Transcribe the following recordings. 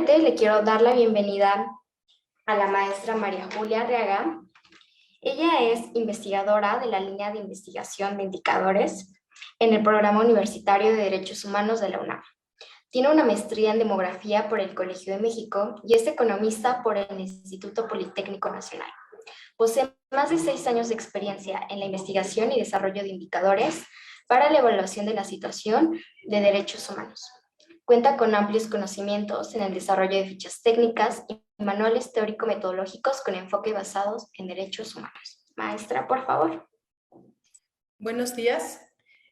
Primeramente, le quiero dar la bienvenida a la maestra María Julia Arriaga. Ella es investigadora de la línea de investigación de indicadores en el Programa Universitario de Derechos Humanos de la UNAM. Tiene una maestría en demografía por el Colegio de México y es economista por el Instituto Politécnico Nacional. Posee más de 6 años de experiencia en la investigación y desarrollo de indicadores para la evaluación de la situación de derechos humanos. Cuenta con amplios conocimientos en el desarrollo de fichas técnicas y manuales teórico-metodológicos con enfoque basados en derechos humanos. Maestra, por favor. Buenos días.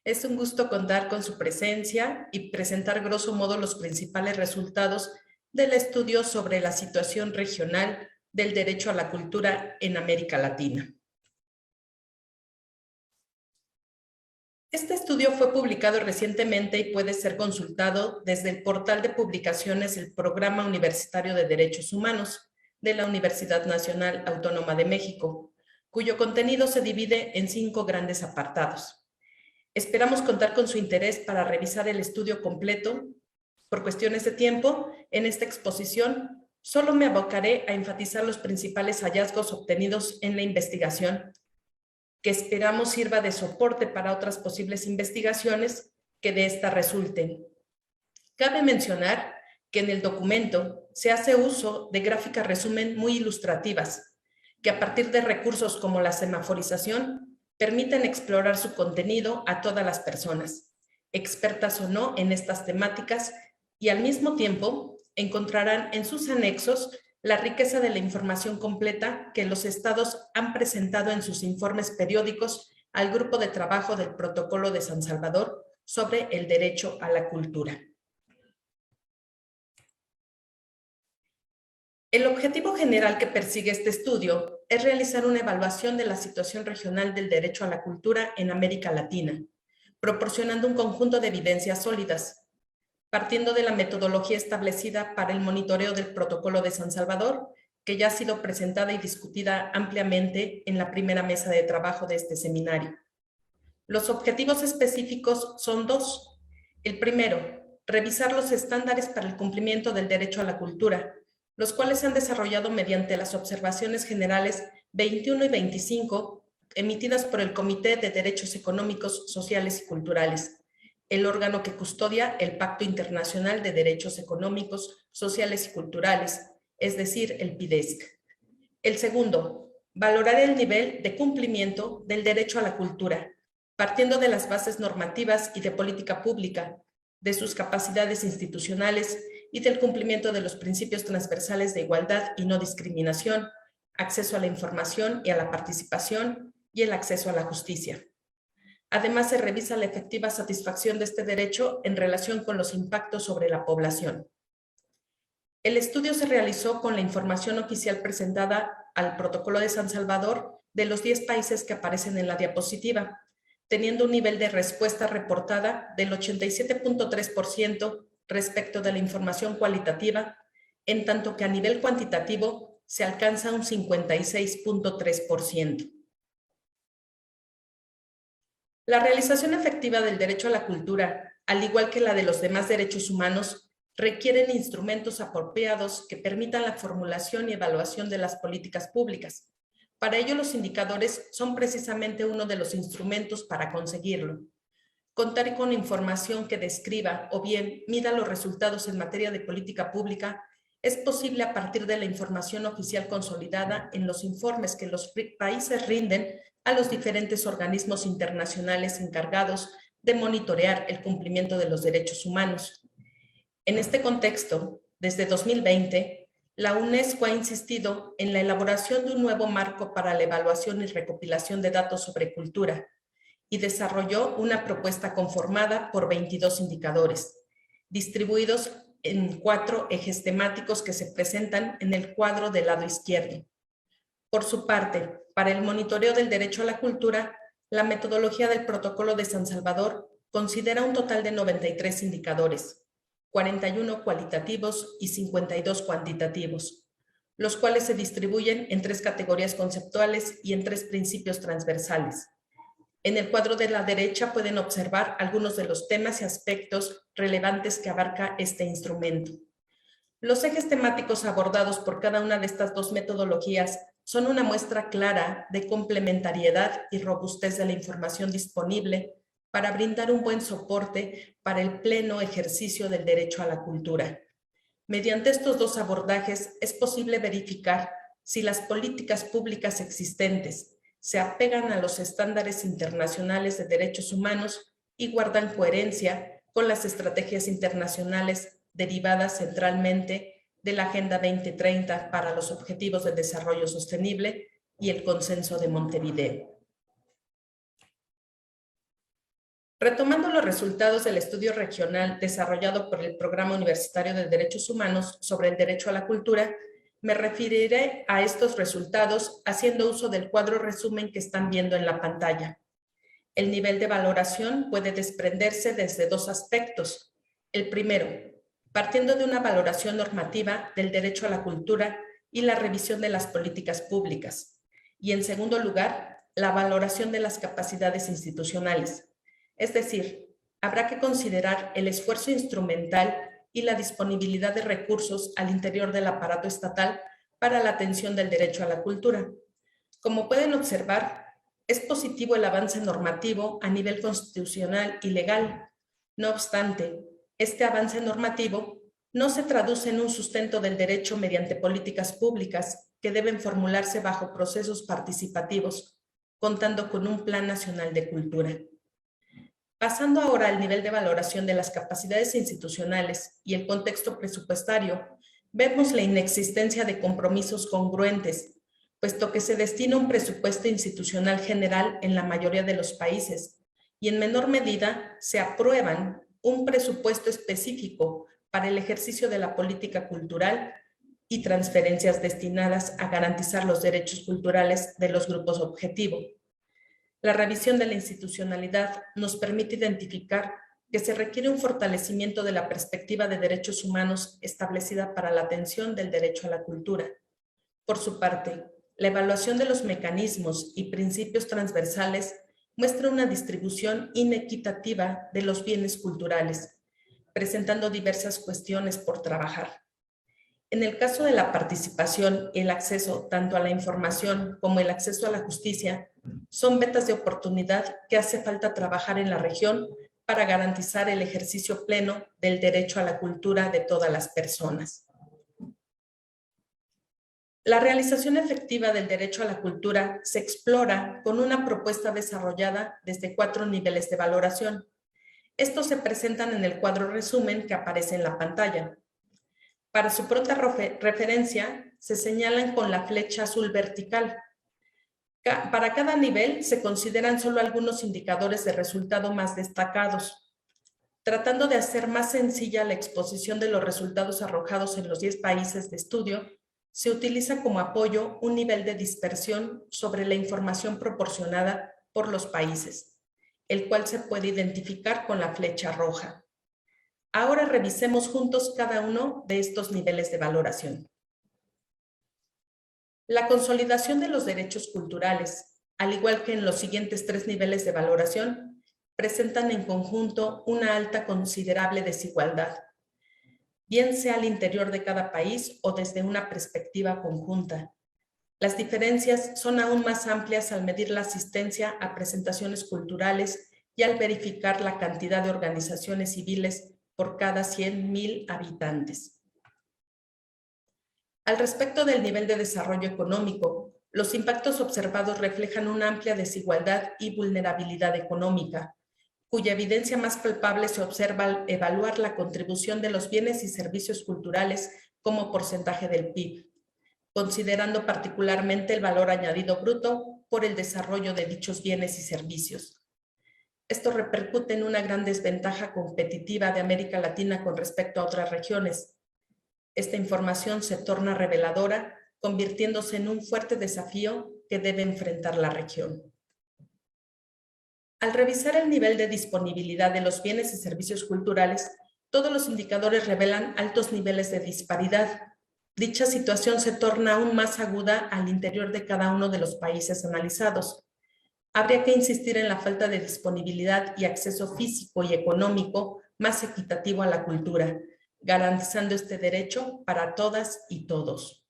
Es un gusto contar con su presencia y presentar grosso modo los principales resultados del estudio sobre la situación regional del derecho a la cultura en América Latina. Este estudio fue publicado recientemente y puede ser consultado desde el portal de publicaciones del Programa Universitario de Derechos Humanos de la Universidad Nacional Autónoma de México, cuyo contenido se divide en 5 grandes apartados. Esperamos contar con su interés para revisar el estudio completo. Por cuestiones de tiempo, en esta exposición solo me abocaré a enfatizar los principales hallazgos obtenidos en la investigación, que esperamos sirva de soporte para otras posibles investigaciones que de esta resulten. Cabe mencionar que en el documento se hace uso de gráficas resumen muy ilustrativas, que a partir de recursos como la semaforización permiten explorar su contenido a todas las personas, expertas o no en estas temáticas, y al mismo tiempo encontrarán en sus anexos la riqueza de la información completa que los estados han presentado en sus informes periódicos al Grupo de Trabajo del Protocolo de San Salvador sobre el derecho a la cultura. El objetivo general que persigue este estudio es realizar una evaluación de la situación regional del derecho a la cultura en América Latina, proporcionando un conjunto de evidencias sólidas, partiendo de la metodología establecida para el monitoreo del Protocolo de San Salvador, que ya ha sido presentada y discutida ampliamente en la primera mesa de trabajo de este seminario. Los objetivos específicos son 2. El primero, revisar los estándares para el cumplimiento del derecho a la cultura, los cuales se han desarrollado mediante las observaciones generales 21 y 25 emitidas por el Comité de Derechos Económicos, Sociales y Culturales, el órgano que custodia el Pacto Internacional de Derechos Económicos, Sociales y Culturales, es decir, el PIDESC. El segundo, valorar el nivel de cumplimiento del derecho a la cultura, partiendo de las bases normativas y de política pública, de sus capacidades institucionales y del cumplimiento de los principios transversales de igualdad y no discriminación, acceso a la información y a la participación y el acceso a la justicia. Además, se revisa la efectiva satisfacción de este derecho en relación con los impactos sobre la población. El estudio se realizó con la información oficial presentada al Protocolo de San Salvador de los 10 países que aparecen en la diapositiva, teniendo un nivel de respuesta reportada del 87.3% respecto de la información cualitativa, en tanto que a nivel cuantitativo se alcanza un 56.3%. La realización efectiva del derecho a la cultura, al igual que la de los demás derechos humanos, requieren instrumentos apropiados que permitan la formulación y evaluación de las políticas públicas. Para ello, los indicadores son precisamente uno de los instrumentos para conseguirlo. Contar con información que describa o bien mida los resultados en materia de política pública es posible a partir de la información oficial consolidada en los informes que los países rinden a los diferentes organismos internacionales encargados de monitorear el cumplimiento de los derechos humanos. En este contexto, desde 2020, la UNESCO ha insistido en la elaboración de un nuevo marco para la evaluación y recopilación de datos sobre cultura y desarrolló una propuesta conformada por 22 indicadores, distribuidos en 4 ejes temáticos que se presentan en el cuadro del lado izquierdo. Por su parte, para el monitoreo del derecho a la cultura, la metodología del Protocolo de San Salvador considera un total de 93 indicadores, 41 cualitativos y 52 cuantitativos, los cuales se distribuyen en 3 categorías conceptuales y en 3 principios transversales. En el cuadro de la derecha pueden observar algunos de los temas y aspectos relevantes que abarca este instrumento. Los ejes temáticos abordados por cada una de estas dos metodologías son una muestra clara de complementariedad y robustez de la información disponible para brindar un buen soporte para el pleno ejercicio del derecho a la cultura. Mediante estos dos abordajes es posible verificar si las políticas públicas existentes se apegan a los estándares internacionales de derechos humanos y guardan coherencia con las estrategias internacionales derivadas centralmente de la Agenda 2030 para los Objetivos de Desarrollo Sostenible y el Consenso de Montevideo. Retomando los resultados del estudio regional desarrollado por el Programa Universitario de Derechos Humanos sobre el derecho a la cultura, me referiré a estos resultados haciendo uso del cuadro resumen que están viendo en la pantalla. El nivel de valoración puede desprenderse desde dos aspectos. El primero, partiendo de una valoración normativa del derecho a la cultura y la revisión de las políticas públicas. Y en segundo lugar, la valoración de las capacidades institucionales. Es decir, habrá que considerar el esfuerzo instrumental y la disponibilidad de recursos al interior del aparato estatal para la atención del derecho a la cultura. Como pueden observar, es positivo el avance normativo a nivel constitucional y legal. No obstante, este avance normativo no se traduce en un sustento del derecho mediante políticas públicas que deben formularse bajo procesos participativos, contando con un Plan Nacional de Cultura. Pasando ahora al nivel de valoración de las capacidades institucionales y el contexto presupuestario, vemos la inexistencia de compromisos congruentes, puesto que se destina un presupuesto institucional general en la mayoría de los países y en menor medida se aprueban un presupuesto específico para el ejercicio de la política cultural y transferencias destinadas a garantizar los derechos culturales de los grupos objetivo. La revisión de la institucionalidad nos permite identificar que se requiere un fortalecimiento de la perspectiva de derechos humanos establecida para la atención del derecho a la cultura. Por su parte, la evaluación de los mecanismos y principios transversales muestra una distribución inequitativa de los bienes culturales, presentando diversas cuestiones por trabajar. En el caso de la participación y el acceso tanto a la información como el acceso a la justicia, son vetas de oportunidad que hace falta trabajar en la región para garantizar el ejercicio pleno del derecho a la cultura de todas las personas. La realización efectiva del derecho a la cultura se explora con una propuesta desarrollada desde 4 niveles de valoración. Estos se presentan en el cuadro resumen que aparece en la pantalla. Para su pronta referencia, se señalan con la flecha azul vertical. Para cada nivel se consideran solo algunos indicadores de resultado más destacados. Tratando de hacer más sencilla la exposición de los resultados arrojados en los 10 países de estudio, se utiliza como apoyo un nivel de dispersión sobre la información proporcionada por los países, el cual se puede identificar con la flecha roja. Ahora revisemos juntos cada uno de estos niveles de valoración. La consolidación de los derechos culturales, al igual que en los siguientes 3 niveles de valoración, presentan en conjunto una alta considerable desigualdad, bien sea al interior de cada país o desde una perspectiva conjunta. Las diferencias son aún más amplias al medir la asistencia a presentaciones culturales y al verificar la cantidad de organizaciones civiles por cada 100,000 habitantes. Al respecto del nivel de desarrollo económico, los impactos observados reflejan una amplia desigualdad y vulnerabilidad económica, cuya evidencia más palpable se observa al evaluar la contribución de los bienes y servicios culturales como porcentaje del PIB, considerando particularmente el valor añadido bruto por el desarrollo de dichos bienes y servicios. Esto repercute en una gran desventaja competitiva de América Latina con respecto a otras regiones. Esta información se torna reveladora, convirtiéndose en un fuerte desafío que debe enfrentar la región. Al revisar el nivel de disponibilidad de los bienes y servicios culturales, todos los indicadores revelan altos niveles de disparidad. Dicha situación se torna aún más aguda al interior de cada uno de los países analizados. Habría que insistir en la falta de disponibilidad y acceso físico y económico más equitativo a la cultura, garantizando este derecho para todas y todos.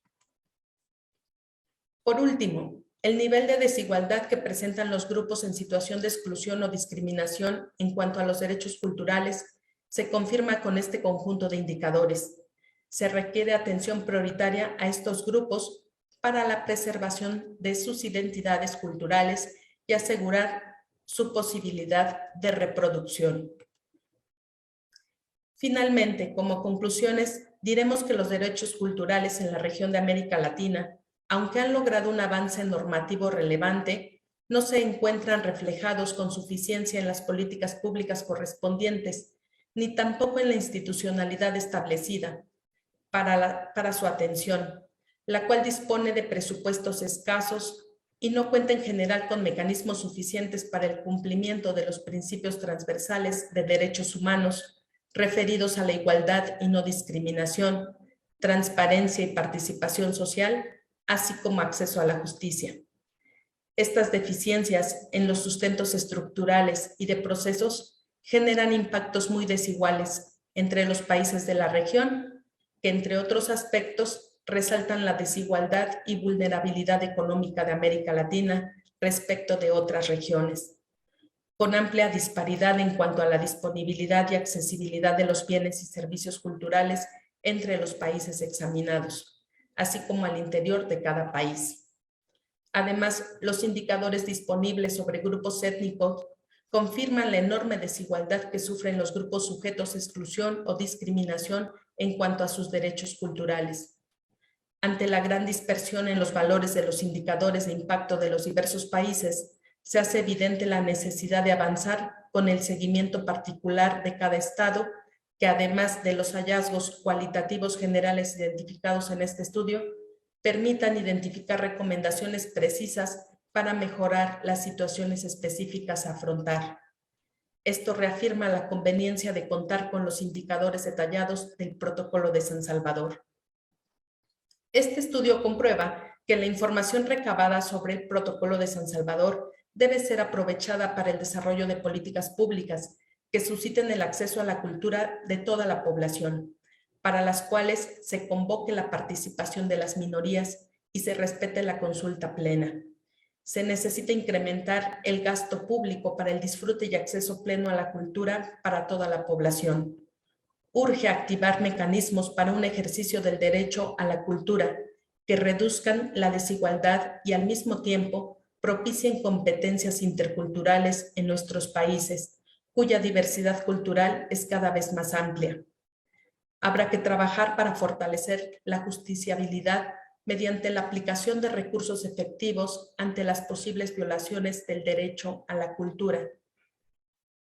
Por último, el nivel de desigualdad que presentan los grupos en situación de exclusión o discriminación en cuanto a los derechos culturales se confirma con este conjunto de indicadores. Se requiere atención prioritaria a estos grupos para la preservación de sus identidades culturales y asegurar su posibilidad de reproducción. Finalmente, como conclusiones, diremos que los derechos culturales en la región de América Latina, aunque han logrado un avance normativo relevante, no se encuentran reflejados con suficiencia en las políticas públicas correspondientes, ni tampoco en la institucionalidad establecida para su atención, la cual dispone de presupuestos escasos y no cuenta en general con mecanismos suficientes para el cumplimiento de los principios transversales de derechos humanos referidos a la igualdad y no discriminación, transparencia y participación social, así como acceso a la justicia. Estas deficiencias en los sustentos estructurales y de procesos generan impactos muy desiguales entre los países de la región, que entre otros aspectos resaltan la desigualdad y vulnerabilidad económica de América Latina respecto de otras regiones, con amplia disparidad en cuanto a la disponibilidad y accesibilidad de los bienes y servicios culturales entre los países examinados, así como al interior de cada país. Además, los indicadores disponibles sobre grupos étnicos confirman la enorme desigualdad que sufren los grupos sujetos a exclusión o discriminación en cuanto a sus derechos culturales. Ante la gran dispersión en los valores de los indicadores de impacto de los diversos países, se hace evidente la necesidad de avanzar con el seguimiento particular de cada estado, que además de los hallazgos cualitativos generales identificados en este estudio, permitan identificar recomendaciones precisas para mejorar las situaciones específicas a afrontar. Esto reafirma la conveniencia de contar con los indicadores detallados del Protocolo de San Salvador. Este estudio comprueba que la información recabada sobre el Protocolo de San Salvador debe ser aprovechada para el desarrollo de políticas públicas que susciten el acceso a la cultura de toda la población, para las cuales se convoque la participación de las minorías y se respete la consulta plena. Se necesita incrementar el gasto público para el disfrute y acceso pleno a la cultura para toda la población. Urge activar mecanismos para un ejercicio del derecho a la cultura que reduzcan la desigualdad y al mismo tiempo propicien competencias interculturales en nuestros países, cuya diversidad cultural es cada vez más amplia. Habrá que trabajar para fortalecer la justiciabilidad mediante la aplicación de recursos efectivos ante las posibles violaciones del derecho a la cultura.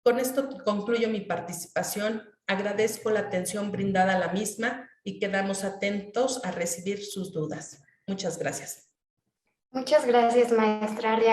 Con esto concluyo mi participación. Agradezco la atención brindada a la misma y quedamos atentos a recibir sus dudas. Muchas gracias. Muchas gracias, maestra Arriaga.